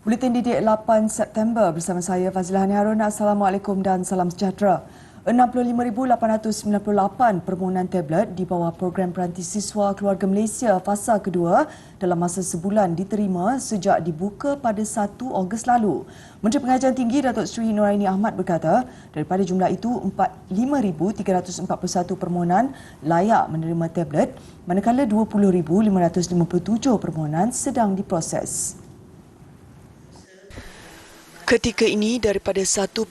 Buletin Didik 8 September bersama saya Fazilah Harun. Assalamualaikum dan salam sejahtera. 65,898 permohonan tablet di bawah program Peranti Siswa Keluarga Malaysia fasa kedua dalam masa sebulan diterima sejak dibuka pada 1 Ogos lalu. Menteri Pengajian Tinggi Datuk Seri Noraini Ahmad berkata, daripada jumlah itu 5,341 permohonan layak menerima tablet, manakala 20,557 permohonan sedang diproses. Ketika ini, daripada 1.6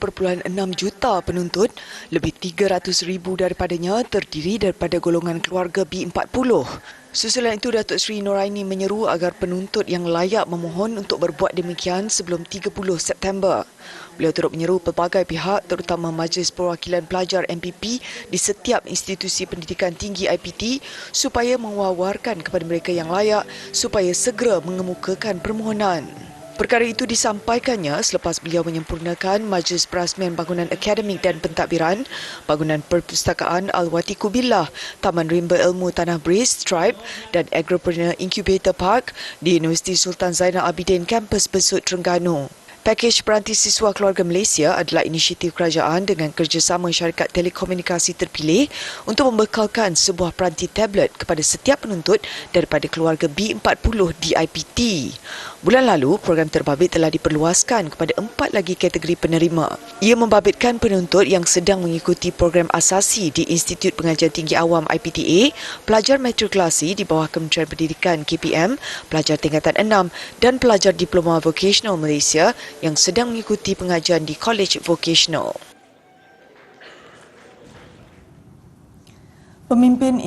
juta penuntut, lebih 300,000 daripadanya terdiri daripada golongan keluarga B40. Susulan itu, Datuk Seri Noraini menyeru agar penuntut yang layak memohon untuk berbuat demikian sebelum 30 September. Beliau turut menyeru pelbagai pihak, terutama Majlis Perwakilan Pelajar MPP di setiap institusi pendidikan tinggi IPT supaya mewawarkan kepada mereka yang layak supaya segera mengemukakan permohonan. Perkara itu disampaikannya selepas beliau menyempurnakan Majlis Perasmian Bangunan Akademik dan Pentadbiran, Bangunan Perpustakaan Al-Watiku Billah, Taman Rimba Ilmu Tanah Bris, Stripe dan Agropreneur Incubator Park di Universiti Sultan Zainal Abidin, Kampus Besut, Terengganu. Pakej Peranti Siswa Keluarga Malaysia adalah inisiatif kerajaan dengan kerjasama syarikat telekomunikasi terpilih untuk membekalkan sebuah peranti tablet kepada setiap penuntut daripada keluarga B40 di IPT. Bulan lalu, program terbabit telah diperluaskan kepada 4 lagi kategori penerima. Ia membabitkan penuntut yang sedang mengikuti program asasi di Institut Pengajian Tinggi Awam IPTA, pelajar matrikulasi di bawah Kementerian Pendidikan KPM, pelajar tingkatan 6 dan pelajar Diploma Vocational Malaysia yang sedang mengikuti pengajian di College Vocational. Pemimpin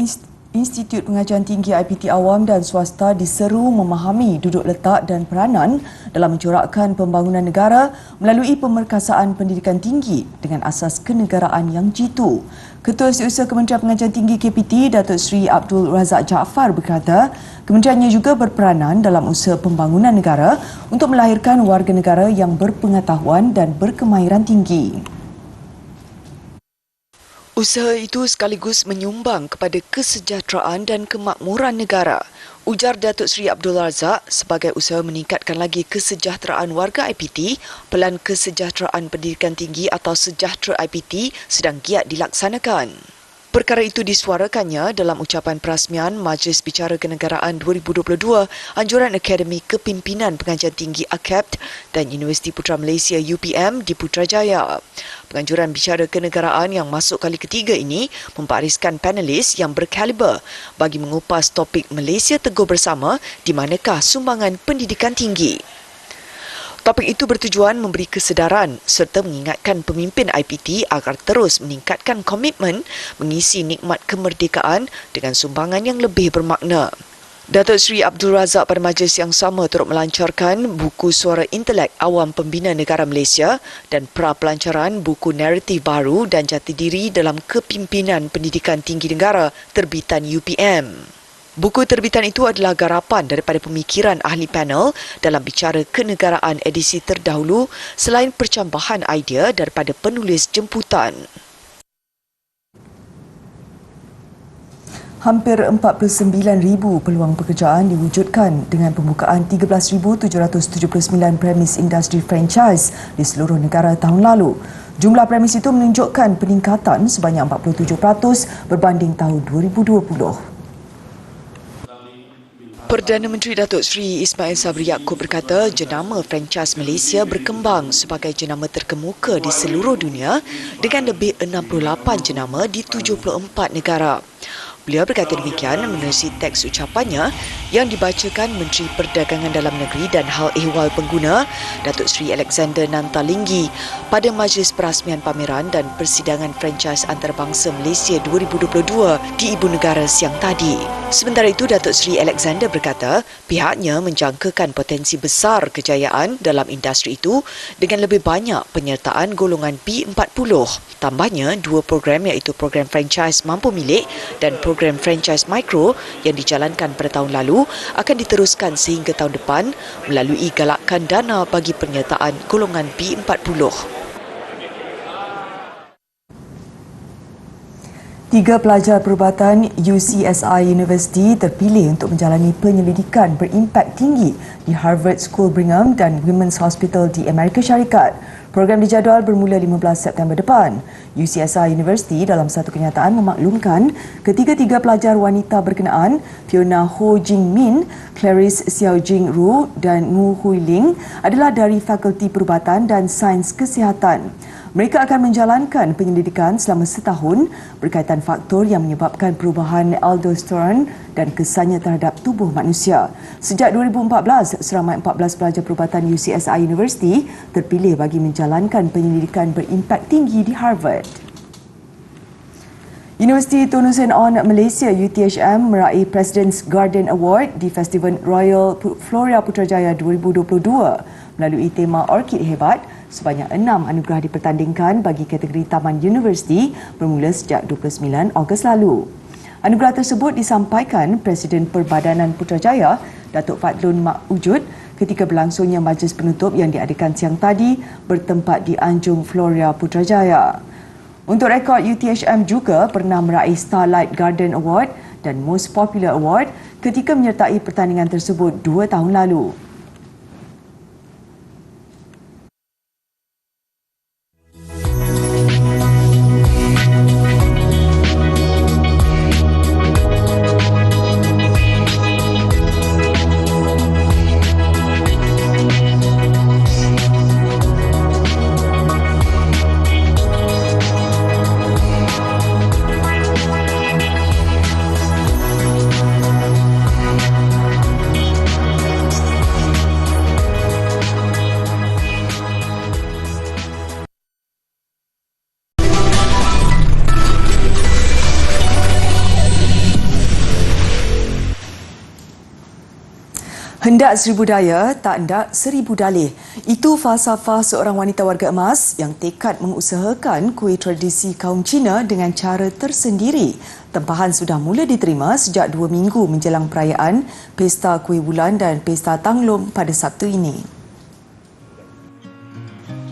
Institut Pengajian Tinggi IPT Awam dan swasta diseru memahami duduk letak dan peranan dalam mencorakkan pembangunan negara melalui pemerkasaan pendidikan tinggi dengan asas kenegaraan yang jitu. Ketua Setiausaha Kementerian Pengajian Tinggi KPT, Datuk Seri Abdul Razak Jaafar berkata, kementeriannya juga berperanan dalam usaha pembangunan negara untuk melahirkan warga negara yang berpengetahuan dan berkemahiran tinggi. Usaha itu sekaligus menyumbang kepada kesejahteraan dan kemakmuran negara. Ujar Datuk Seri Abdul Razak, sebagai usaha meningkatkan lagi kesejahteraan warga IPT, Pelan Kesejahteraan Pendidikan Tinggi atau Sejahtera IPT sedang giat dilaksanakan. Perkara itu disuarakannya dalam ucapan perasmian Majlis Bicara Kenegaraan 2022 Anjuran Akademi Kepimpinan Pengajian Tinggi AKAPT dan Universiti Putra Malaysia UPM di Putrajaya. Penganjuran Bicara Kenegaraan yang masuk kali ketiga ini membariskan panelis yang berkaliber bagi mengupas topik Malaysia Teguh Bersama di manakah sumbangan pendidikan tinggi. Topik itu bertujuan memberi kesedaran serta mengingatkan pemimpin IPT agar terus meningkatkan komitmen mengisi nikmat kemerdekaan dengan sumbangan yang lebih bermakna. Datuk Seri Abdul Razak pada majlis yang sama turut melancarkan buku Suara Intelek Awam Pembina Negara Malaysia dan pra-pelancaran buku naratif baru dan jati diri dalam kepimpinan pendidikan tinggi negara terbitan UPM. Buku terbitan itu adalah garapan daripada pemikiran ahli panel dalam bicara kenegaraan edisi terdahulu selain percambahan idea daripada penulis jemputan. Hampir 49,000 peluang pekerjaan diwujudkan dengan pembukaan 13,779 premis industri franchise di seluruh negara tahun lalu. Jumlah premis itu menunjukkan peningkatan sebanyak 47% berbanding tahun 2020. Perdana Menteri Datuk Seri Ismail Sabri Yaakob berkata jenama franchise Malaysia berkembang sebagai jenama terkemuka di seluruh dunia dengan lebih 68 jenama di 74 negara. Beliau berkata demikian menerusi teks ucapannya yang dibacakan Menteri Perdagangan Dalam Negeri dan Hal Ehwal Pengguna Datuk Seri Alexander Nantalinggi pada Majlis Perasmian Pameran dan Persidangan Franchise Antarabangsa Malaysia 2022 di Ibu Negara siang tadi. Sementara itu, Datuk Seri Alexander berkata pihaknya menjangkakan potensi besar kejayaan dalam industri itu dengan lebih banyak penyertaan golongan B40. Tambahnya, 2 program iaitu program franchise mampu milik dan program franchise mikro yang dijalankan pada tahun lalu akan diteruskan sehingga tahun depan melalui galakan dana bagi penyertaan golongan B40. Tiga pelajar perubatan UCSI University terpilih untuk menjalani penyelidikan berimpak tinggi di Harvard School Brigham dan Women's Hospital di Amerika Syarikat. Program dijadual bermula 15 September depan. UCSI University dalam satu kenyataan memaklumkan ketiga-tiga pelajar wanita berkenaan, Fiona Ho Jing Min, Clarice Xiao Jing Ru dan Ngu Hui Ling adalah dari Fakulti Perubatan dan Sains Kesihatan. Mereka akan menjalankan penyelidikan selama setahun berkaitan faktor yang menyebabkan perubahan aldosteron dan kesannya terhadap tubuh manusia. Sejak 2014, seramai 14 pelajar perubatan UCSI University terpilih bagi menjalankan penyelidikan berimpak tinggi di Harvard. Universiti Tun Hussein On Malaysia UTHM meraih President's Garden Award di Festival Royal Floria Putrajaya 2022 melalui tema Orkid Hebat. Sebanyak 6 anugerah dipertandingkan bagi kategori Taman Universiti bermula sejak 29 Ogos lalu. Anugerah tersebut disampaikan Presiden Perbadanan Putrajaya, Datuk Fadlun Mak Wujud, ketika berlangsungnya majlis penutup yang diadakan siang tadi bertempat di Anjung Floria Putrajaya. Untuk rekod, UTHM juga pernah meraih Starlight Garden Award dan Most Popular Award ketika menyertai pertandingan tersebut 2 tahun lalu. Hendak seribu daya, tak hendak seribu dalih. Itu falsafah seorang wanita warga emas yang tekad mengusahakan kuih tradisi kaum Cina dengan cara tersendiri. Tempahan sudah mula diterima sejak 2 minggu menjelang perayaan Pesta Kuih Bulan dan Pesta Tanglum pada Sabtu ini.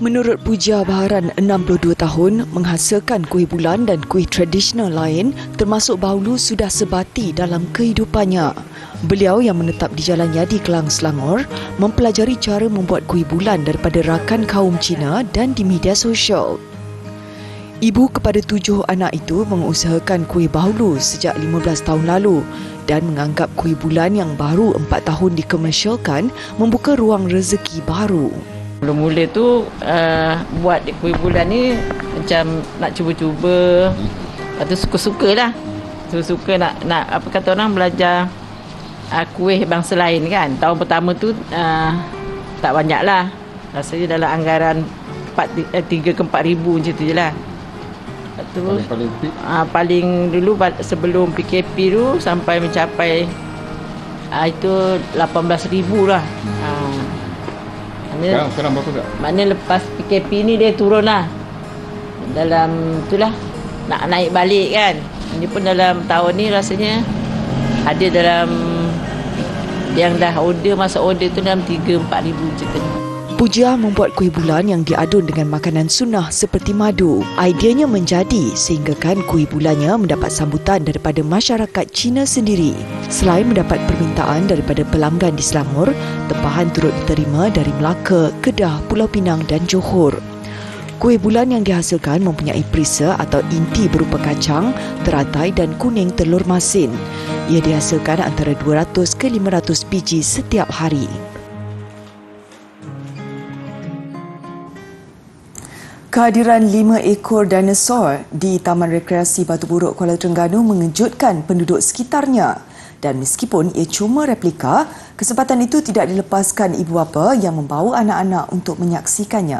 Menurut Puja Baharan 62 tahun, menghasilkan kuih bulan dan kuih tradisional lain termasuk bahulu sudah sebati dalam kehidupannya. Beliau yang menetap di Jalan Yadi Kelang, Selangor, mempelajari cara membuat kuih bulan daripada rakan kaum Cina dan di media sosial. Ibu kepada 7 anak itu mengusahakan kuih bahulu sejak 15 tahun lalu dan menganggap kuih bulan yang baru 4 tahun dikomersialkan membuka ruang rezeki baru. Mula-mula tu buat kuih bulan ni macam nak cuba-cuba. Lepas tu suka-suka lah. Suka-suka nak apa kata orang belajar kuih bangsa lain kan. Tahun pertama tu tak banyak lah. Rasanya dalam anggaran 3 ke 4 ribu macam tu je lah. Lepas tu paling dulu sebelum PKP tu sampai mencapai itu 18,000 lah. Sekarang berapa tak? Maknanya lepas PKP ni dia turun lah. Dalam itulah nak naik balik kan. Ini pun dalam tahun ni rasanya ada dalam yang dah masuk order tu dalam 3-4 ribu macam tu. Puja membuat kuih bulan yang diadun dengan makanan sunnah seperti madu. Ideanya menjadi sehinggakan kuih bulannya mendapat sambutan daripada masyarakat Cina sendiri. Selain mendapat permintaan daripada pelanggan di Selangor, tempahan turut diterima dari Melaka, Kedah, Pulau Pinang dan Johor. Kuih bulan yang dihasilkan mempunyai perisa atau inti berupa kacang, teratai dan kuning telur masin. Ia dihasilkan antara 200 ke 500 biji setiap hari. Kehadiran 5 ekor dinosaur di Taman Rekreasi Batu Buruk Kuala Terengganu mengejutkan penduduk sekitarnya. Dan meskipun ia cuma replika, kesempatan itu tidak dilepaskan ibu bapa yang membawa anak-anak untuk menyaksikannya.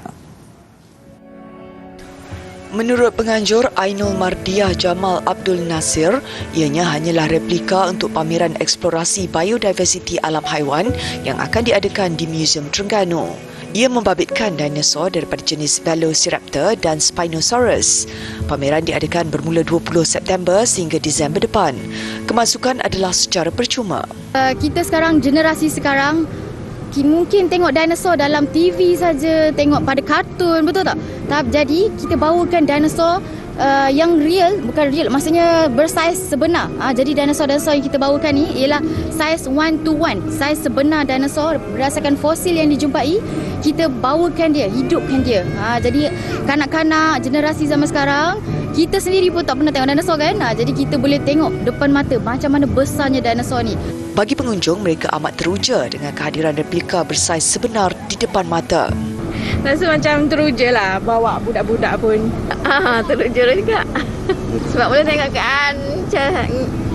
Menurut penganjur Ainul Mardiah Jamal Abdul Nasir, ianya hanyalah replika untuk pameran eksplorasi biodiversiti alam haiwan yang akan diadakan di Museum Terengganu. Ia membabitkan dinosaur daripada jenis Velociraptor dan Spinosaurus. Pameran diadakan bermula 20 September sehingga Disember depan. Kemasukan adalah secara percuma. Kita sekarang, generasi sekarang, mungkin tengok dinosaur dalam TV saja, tengok pada kartun, betul tak? Jadi kita bawakan dinosaur yang real, bukan real, maksudnya bersaiz sebenar. Jadi dinosaur-dinosaur yang kita bawakan ni ialah saiz 1:1, saiz sebenar dinosaur berdasarkan fosil yang dijumpai. Kita bawakan dia, hidupkan dia. Jadi kanak-kanak generasi zaman sekarang, kita sendiri pun tak pernah tengok dinosaur kan. Jadi kita boleh tengok depan mata macam mana besarnya dinosaur ni. Bagi pengunjung, mereka amat teruja dengan kehadiran replika bersaiz sebenar di depan mata. Rasa macam teruja lah bawa budak-budak pun. Teruja juga. Sebab boleh tengok kan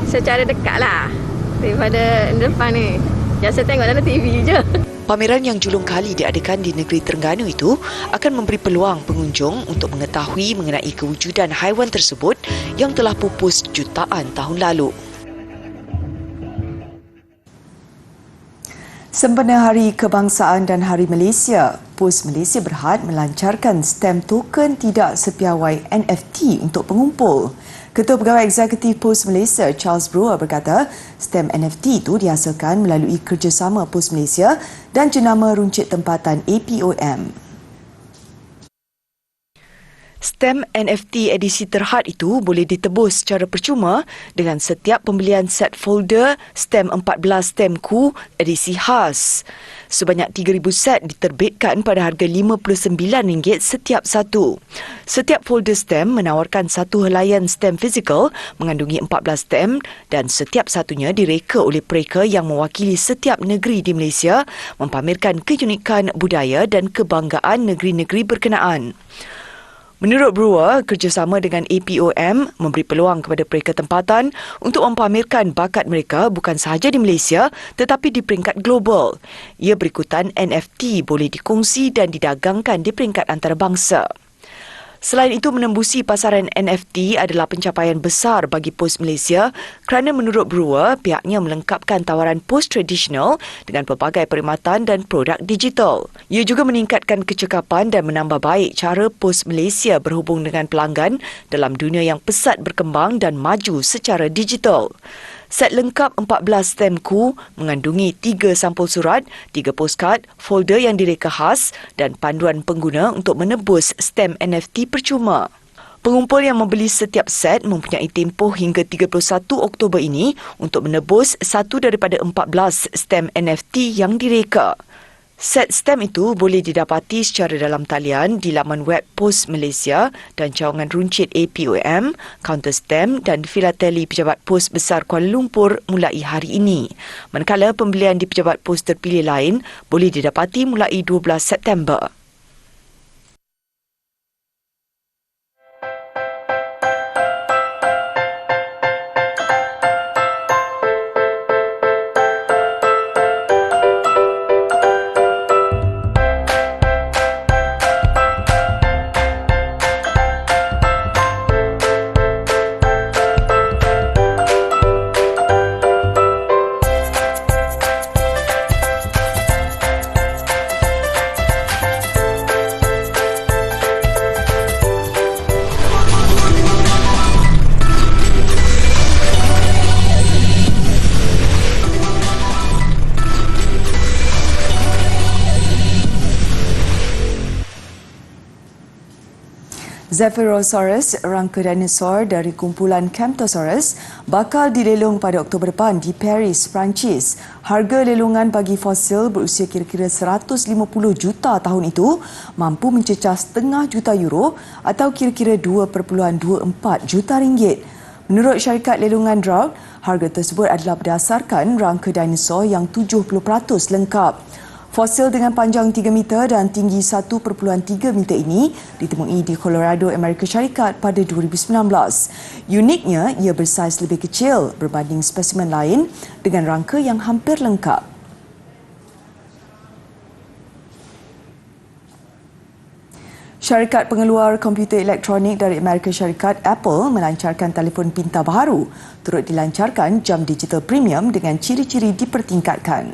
secara dekat lah daripada depan ni. Biasa tengok dalam TV je. Pameran yang julung kali diadakan di negeri Terengganu itu akan memberi peluang pengunjung untuk mengetahui mengenai kewujudan haiwan tersebut yang telah pupus jutaan tahun lalu. Sempena Hari Kebangsaan dan Hari Malaysia, Pos Malaysia Berhad melancarkan stem token tidak sepiawai NFT untuk pengumpul. Ketua Pegawai Eksekutif Pos Malaysia, Charles Brewer berkata, stem NFT itu dihasilkan melalui kerjasama Pos Malaysia dan jenama runcit tempatan APOM. Stem NFT edisi terhad itu boleh ditebus secara percuma dengan setiap pembelian set folder stem 14 stemku edisi khas. Sebanyak 3,000 set diterbitkan pada harga RM59 setiap satu. Setiap folder stem menawarkan satu helaian stem fizikal mengandungi 14 stem dan setiap satunya direka oleh pereka yang mewakili setiap negeri di Malaysia mempamerkan keunikan budaya dan kebanggaan negeri-negeri berkenaan. Menurut Brewer, kerjasama dengan APOM memberi peluang kepada pereka tempatan untuk mempamerkan bakat mereka bukan sahaja di Malaysia tetapi di peringkat global. Ia berikutan NFT boleh dikongsi dan didagangkan di peringkat antarabangsa. Selain itu, menembusi pasaran NFT adalah pencapaian besar bagi Pos Malaysia kerana menurut Brewer, pihaknya melengkapkan tawaran pos tradisional dengan pelbagai perkhidmatan dan produk digital. Ia juga meningkatkan kecekapan dan menambah baik cara Pos Malaysia berhubung dengan pelanggan dalam dunia yang pesat berkembang dan maju secara digital. Set lengkap 14 stemku mengandungi 3 sampul surat, 3 postcard, folder yang direka khas dan panduan pengguna untuk menebus stem NFT percuma. Pengumpul yang membeli setiap set mempunyai tempoh hingga 31 Oktober ini untuk menebus satu daripada 14 stem NFT yang direka. Set stem itu boleh didapati secara dalam talian di laman web Pos Malaysia dan cawangan runcit APOM, kaunter stem dan filateli Pejabat Pos Besar Kuala Lumpur mulai hari ini. Manakala pembelian di Pejabat Pos terpilih lain boleh didapati mulai 12 September. Zephyrosaurus, rangka dinosaur dari kumpulan Camptosaurus, bakal dilelong pada Oktober depan di Paris, Perancis. Harga lelongan bagi fosil berusia kira-kira 150 juta tahun itu mampu mencecah setengah juta euro atau kira-kira 2.24 juta ringgit. Menurut syarikat lelongan Droud, harga tersebut adalah berdasarkan rangka dinosaur yang 70% lengkap. Fosil dengan panjang 3 meter dan tinggi 1.3 meter ini ditemui di Colorado, Amerika Syarikat pada 2019. Uniknya, ia bersaiz lebih kecil berbanding spesimen lain dengan rangka yang hampir lengkap. Syarikat pengeluar komputer elektronik dari Amerika Syarikat, Apple, melancarkan telefon pintar baharu. Turut dilancarkan jam digital premium dengan ciri-ciri dipertingkatkan.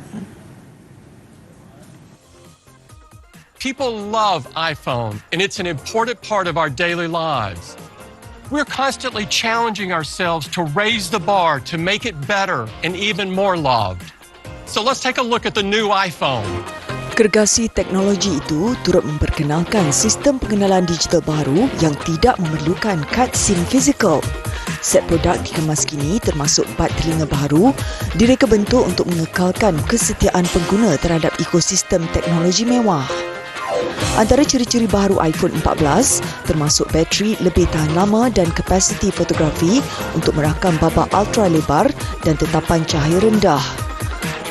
People love iPhone, and it's an important part of our daily lives. We're constantly challenging ourselves to raise the bar to make it better and even more loved. So let's take a look at the new iPhone. Gergasi teknologi itu turut memperkenalkan sistem pengenalan digital baru yang tidak memerlukan kad SIM fizikal. Set produk dikemas kini termasuk bad telinga baru direka bentuk untuk mengekalkan kesetiaan pengguna terhadap ekosistem teknologi mewah. Antara ciri-ciri baru iPhone 14 termasuk bateri lebih tahan lama dan kapasiti fotografi untuk merakam babak ultra lebar dan tetapan cahaya rendah.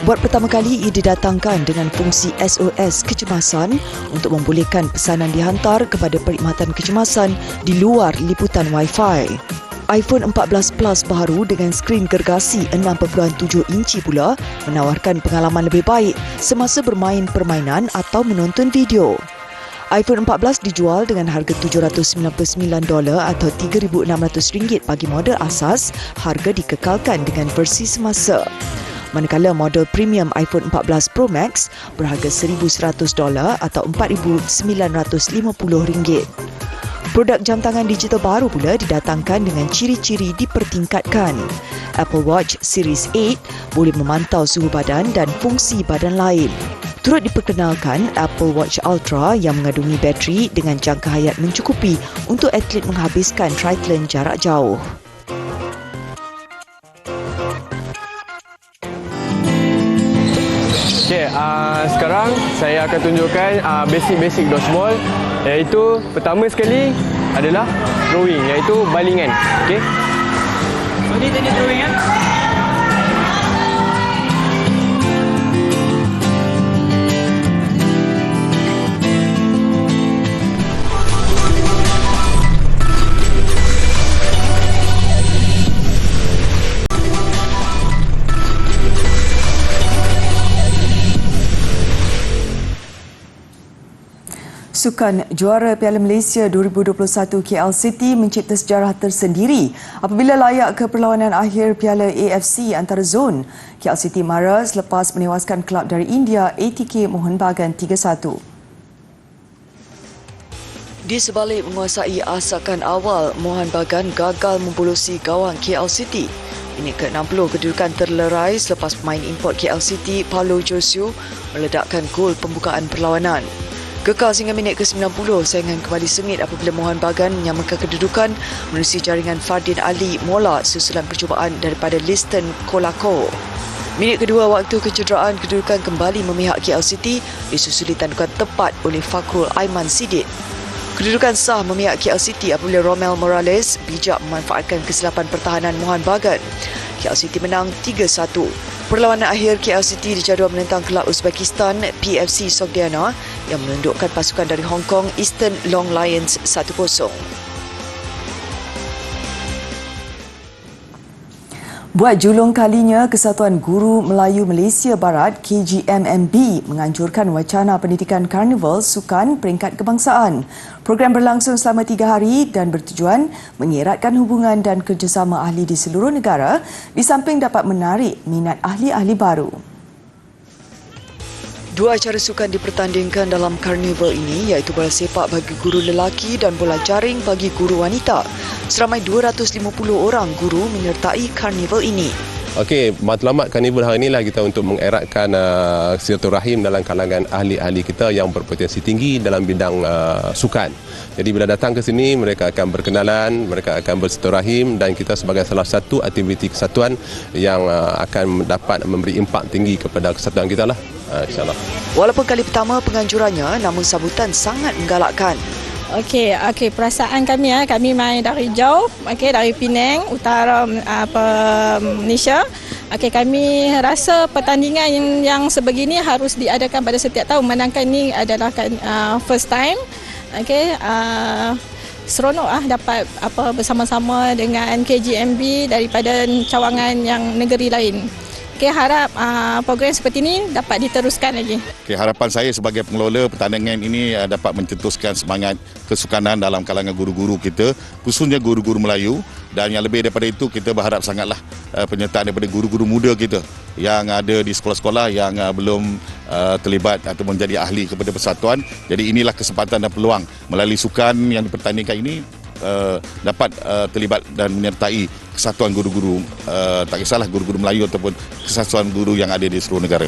Buat pertama kali ia didatangkan dengan fungsi SOS kecemasan untuk membolehkan pesanan dihantar kepada perkhidmatan kecemasan di luar liputan Wi-Fi. iPhone 14 Plus baru dengan skrin gergasi 6.7 inci pula menawarkan pengalaman lebih baik semasa bermain permainan atau menonton video. iPhone 14 dijual dengan harga $799 atau RM3,600 bagi model asas, harga dikekalkan dengan versi semasa. Manakala model premium iPhone 14 Pro Max berharga $1,100 atau RM4,950. Produk jam tangan digital baru pula didatangkan dengan ciri-ciri dipertingkatkan. Apple Watch Series 8 boleh memantau suhu badan dan fungsi badan lain. Turut diperkenalkan Apple Watch Ultra yang mengandungi bateri dengan jangka hayat mencukupi untuk atlet menghabiskan triathlon jarak jauh. Okey, sekarang saya akan tunjukkan basic dodgeball, iaitu pertama sekali adalah throwing, iaitu balingan. Okey. So ni teknik throwing kan? Sukan juara Piala Malaysia 2021 KL City mencipta sejarah tersendiri apabila layak ke perlawanan akhir Piala AFC antara zon. KL City marah selepas menewaskan kelab dari India ATK Mohun Bagan 3-1. Di sebalik menguasai asakan awal, Mohun Bagan gagal membolosi gawang KL City. Minit ke-60 kedudukan terlerai selepas pemain import KL City, Paulo Josio, meledakkan gol pembukaan perlawanan. Kekal sehingga minit ke-90, saingan kembali sengit apabila Mohun Bagan menyamakan kedudukan menerusi jaringan Fardin Ali Mola susulan percubaan daripada Liston Kolako. Minit kedua waktu kecederaan, kedudukan kembali memihak KL City disusuli tandukan tepat oleh Fakrul Aiman Sidit. Kedudukan sah memihak KL City apabila Romel Morales bijak memanfaatkan kesilapan pertahanan Mohun Bagan. KL City menang 3-1. Perlawanan akhir KL City dijadual menentang kelab Uzbekistan PFC Sogdiana yang menundukkan pasukan dari Hong Kong Eastern Long Lions 1-0. Buat julung kalinya, Kesatuan Guru Melayu Malaysia Barat KGMMB menganjurkan wacana pendidikan Karnival Sukan Peringkat Kebangsaan. Program berlangsung selama 3 hari dan bertujuan mengeratkan hubungan dan kerjasama ahli di seluruh negara di samping dapat menarik minat ahli-ahli baru. Dua acara sukan dipertandingkan dalam karnival ini iaitu bola sepak bagi guru lelaki dan bola jaring bagi guru wanita. Seramai 250 orang guru menyertai karnival ini. Okey, matlamat karnival hari inilah kita untuk mengeratkan silaturahim dalam kalangan ahli-ahli kita yang berpotensi tinggi dalam bidang sukan. Jadi bila datang ke sini, mereka akan berkenalan, mereka akan bersilaturahim dan kita sebagai salah satu aktiviti kesatuan yang akan dapat memberi impak tinggi kepada kesatuan kita lah, insyaAllah. Walaupun kali pertama penganjurannya, namun sambutan sangat menggalakkan. Okey, perasaan kami kami main dari jauh, dari Penang, utara Malaysia. Kami rasa pertandingan yang sebegini harus diadakan pada setiap tahun. Menangkan ini adalah first time. Seronok dapat bersama-sama dengan KGMB daripada cawangan yang negeri lain. Harap program seperti ini dapat diteruskan lagi. Harapan saya sebagai pengelola pertandingan ini dapat mencetuskan semangat kesukanan dalam kalangan guru-guru kita, khususnya guru-guru Melayu, dan yang lebih daripada itu kita berharap sangatlah penyertaan daripada guru-guru muda kita yang ada di sekolah-sekolah yang belum terlibat atau menjadi ahli kepada persatuan. Jadi inilah kesempatan dan peluang melalui sukan yang dipertandingkan ini dapat terlibat dan menyertai kesatuan guru-guru, tak kisahlah guru-guru Melayu ataupun kesatuan guru yang ada di seluruh negara.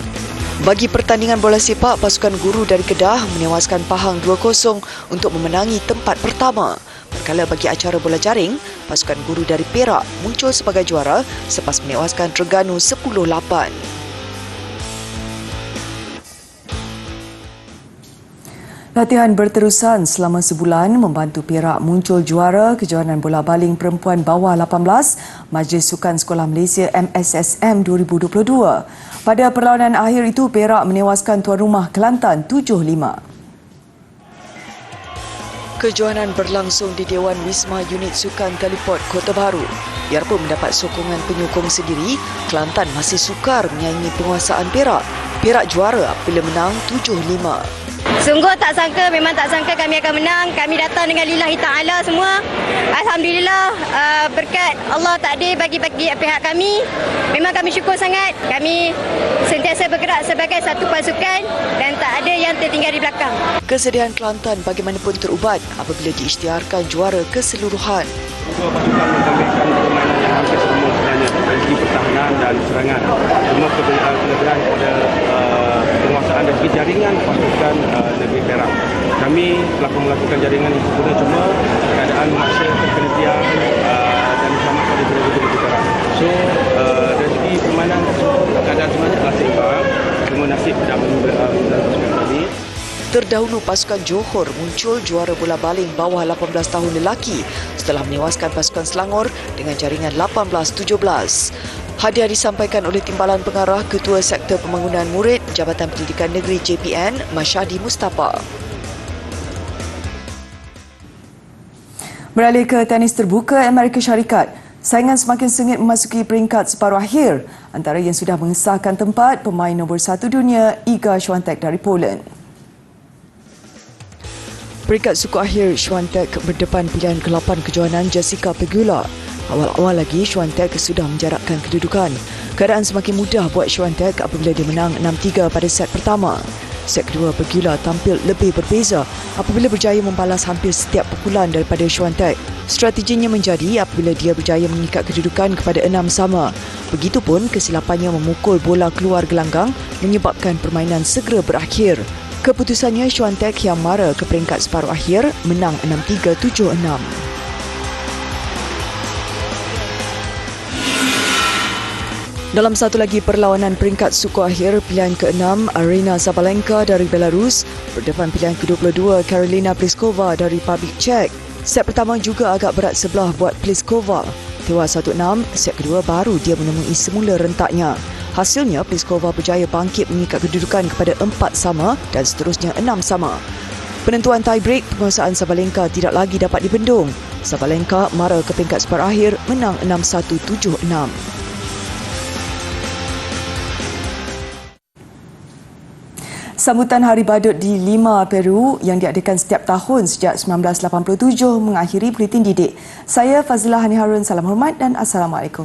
Bagi pertandingan bola sepak, pasukan Guru dari Kedah menewaskan Pahang 2-0 untuk memenangi tempat pertama. Manakala bagi acara bola jaring, pasukan Guru dari Perak muncul sebagai juara selepas menewaskan Terengganu 10-8. Latihan berterusan selama sebulan membantu Perak muncul juara kejohanan bola baling perempuan bawah 18 Majlis Sukan Sekolah Malaysia MSSM 2022. Pada perlawanan akhir itu, Perak menewaskan tuan rumah Kelantan 7-5. Kejohanan berlangsung di Dewan Wisma Unit Sukan Teleport Kota Baru. Biarpun mendapat sokongan penyokong sendiri, Kelantan masih sukar menyaingi penguasaan Perak. Perak juara apabila menang 7-5. Sungguh tak sangka, memang tak sangka kami akan menang. Kami datang dengan lillahi ta'ala semua. Alhamdulillah, berkat Allah takdir bagi pihak kami. Memang kami syukur sangat. Kami sentiasa bergerak sebagai satu pasukan dan tak ada yang tertinggal di belakang. Kesedihan Kelantan bagaimanapun terubat apabila diisytiharkan juara keseluruhan. Kedua pasukan menampilkan permainan yang hampir sama sebenarnya dari segi pertahanan dan serangan. Cuma kelebihan pada penguasaan dan segi jaringan pasukan negeri Perak. Kami telah melakukan jaringan yang sempurna, cuma keadaan memaksa penelitian dan sama pada negeri Perak. So dari segi permainan keadaan sebenarnya telah seimbang. Cuma nasib tidak menentukan pasukan kami. Terdahulu pasukan Johor muncul juara bola baling bawah 18 tahun lelaki setelah menewaskan pasukan Selangor dengan jaringan 18-17. Hadiah disampaikan oleh Timbalan Pengarah Ketua Sektor Pembangunan Murid Jabatan Pendidikan Negeri JPN, Masyadi Mustafa. Beralih ke tenis terbuka Amerika Syarikat, saingan semakin sengit memasuki peringkat separuh akhir antara yang sudah mengesahkan tempat pemain nombor 1 dunia Iga Swiatek dari Poland. Peringkat suku akhir, Swiatek berdepan pilihan ke-8 kejohanan Jessica Pegula. Awal-awal lagi, Swiatek sudah menjarakkan kedudukan. Keadaan semakin mudah buat Swiatek apabila dia menang 6-3 pada set pertama. Set kedua, Pegula tampil lebih berbeza apabila berjaya membalas hampir setiap pukulan daripada Swiatek. Strateginya menjadi apabila dia berjaya mengikat kedudukan kepada 6-sama. Begitupun kesilapannya memukul bola keluar gelanggang menyebabkan permainan segera berakhir. Keputusannya, Swiatek yang mara ke peringkat separuh akhir menang 6-3, 7-6. Dalam satu lagi perlawanan peringkat suku akhir, pilihan ke-6 Aryna Sabalenka dari Belarus berdepan pilihan ke-22 Karolina Pliskova dari Republik Czech. Set pertama juga agak berat sebelah buat Pliskova. Tewas 1-6, set kedua baru dia menemui semula rentaknya. Hasilnya, Pliskova berjaya bangkit mengikat kedudukan kepada 4-sama dan seterusnya 6-sama. Penentuan tie-break, penguasaan Sabalenka tidak lagi dapat dibendung. Sabalenka mara ke peringkat separuh akhir menang 6-1, 7-6. Sambutan Hari Badut di Lima, Peru yang diadakan setiap tahun sejak 1987 mengakhiri Buletin Didik. Saya Fazilah Hani Harun, salam hormat dan Assalamualaikum.